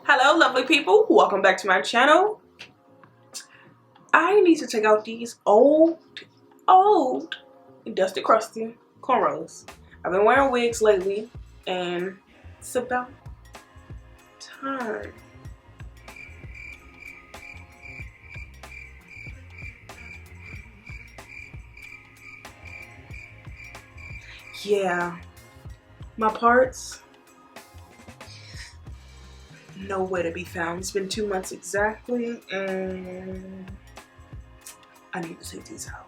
Hello lovely people, welcome back to my channel. I need to take out these old dusty crusty cornrows. I've been wearing wigs lately and it's about time. Yeah, my parts nowhere to be found. It's been 2 months exactly and I need to take these out.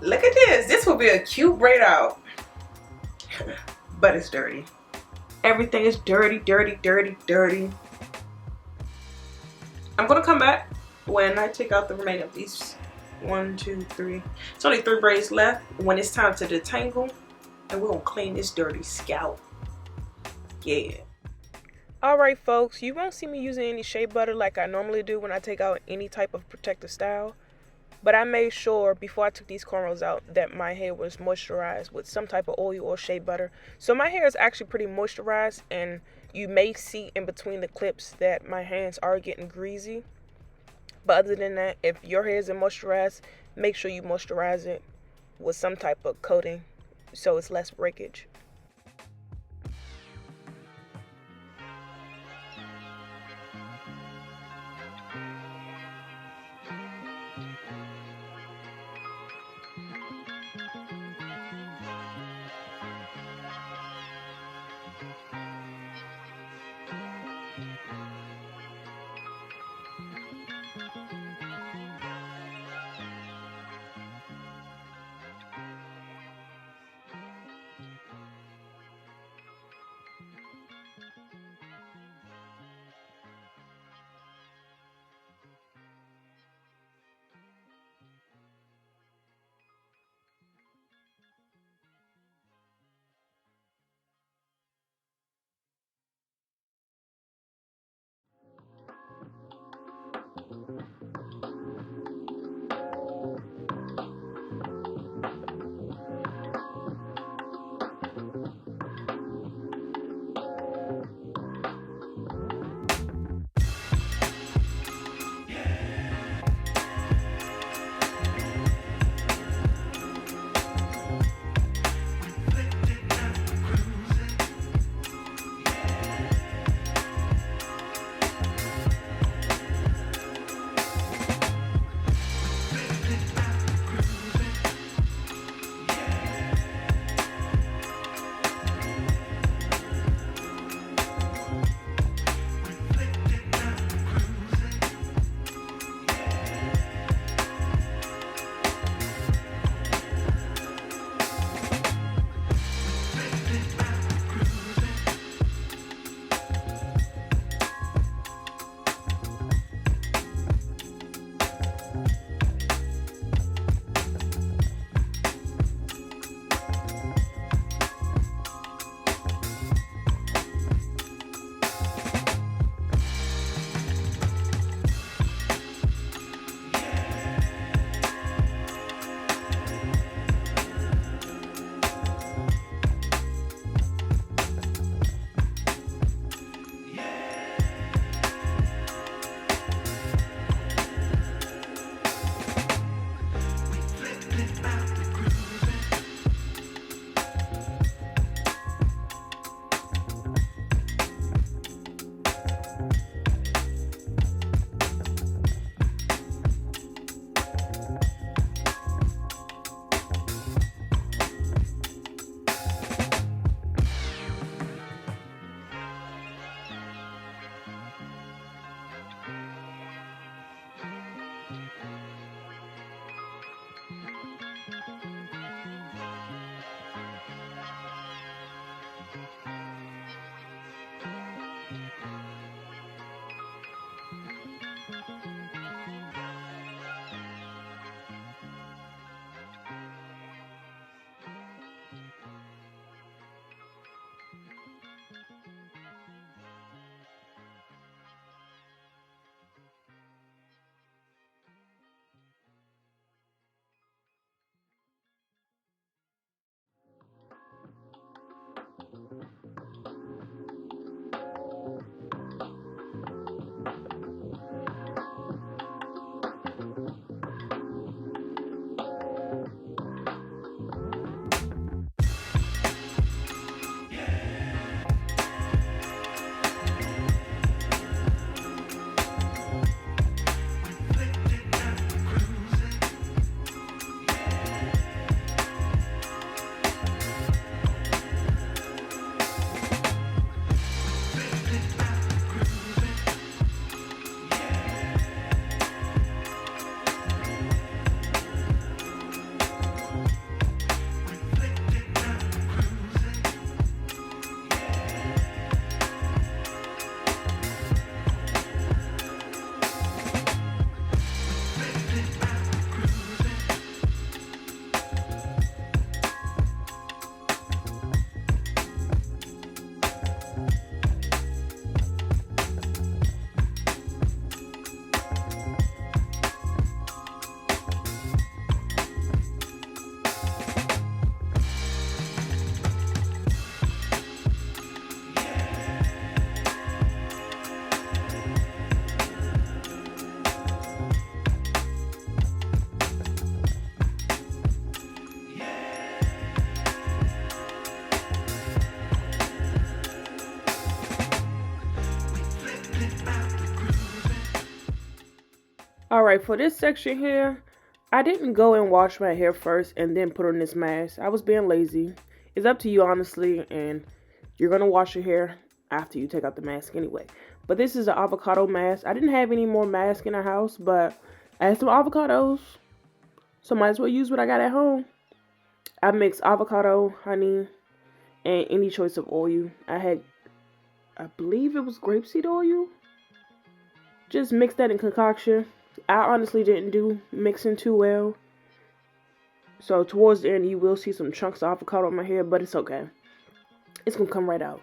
Look at this. This will be a cute braid out. But it's dirty. Everything is dirty, dirty, dirty, dirty. I'm gonna come back when I take out the remaining of these. 1, 2, 3. It's only 3 braids left. When it's time to detangle, and we're gonna clean this dirty scalp. Yeah. Alright folks, you won't see me using any shea butter like I normally do when I take out any type of protective style. But I made sure before I took these cornrows out that my hair was moisturized with some type of oil or shea butter. So my hair is actually pretty moisturized, and you may see in between the clips that my hands are getting greasy. But other than that, if your hair isn't moisturized, make sure you moisturize it with some type of coating so it's less breakage. Alright, for this section here, I didn't go and wash my hair first and then put on this mask. I was being lazy. It's up to you, honestly, and you're going to wash your hair after you take out the mask anyway. But this is an avocado mask. I didn't have any more mask in the house, but I had some avocados, so might as well use what I got at home. I mixed avocado, honey, and any choice of oil. I believe it was grapeseed oil. Just mix that in concoction. I honestly didn't do mixing too well. So towards the end, you will see some chunks of avocado on my hair, but it's okay. It's gonna come right out.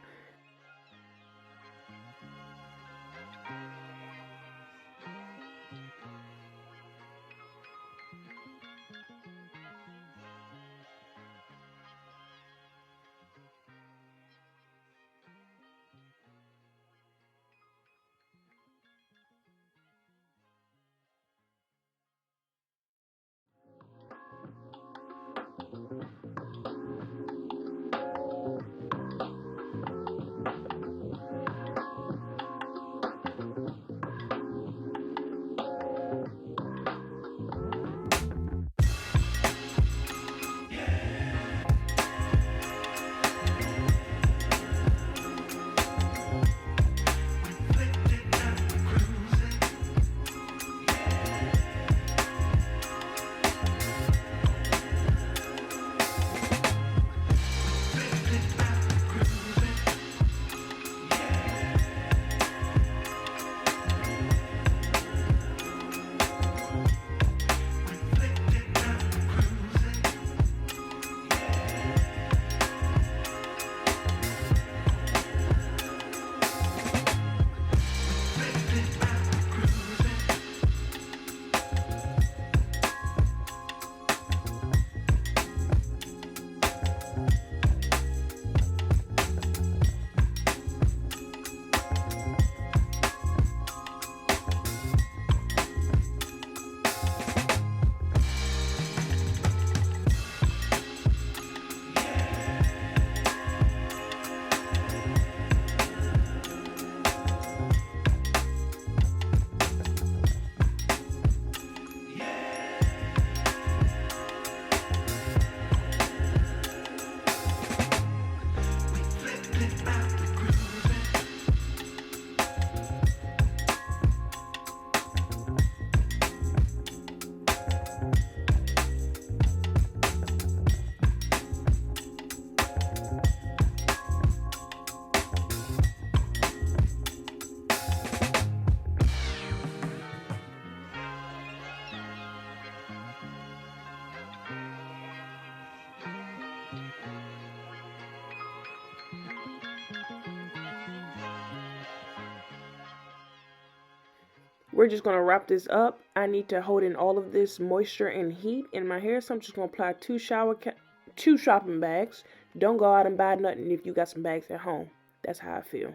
We're just going to wrap this up. I need to hold in all of this moisture and heat in my hair, so I'm just going to apply two shopping bags. Don't go out and buy nothing if you got some bags at home. That's how I feel.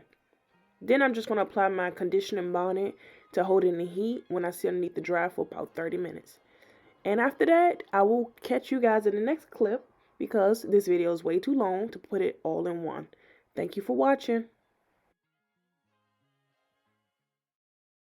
Then I'm just going to apply my conditioning bonnet to hold in the heat when I sit underneath the dryer for about 30 minutes. And after that, I will catch you guys in the next clip because this video is way too long to put it all in one. Thank you for watching.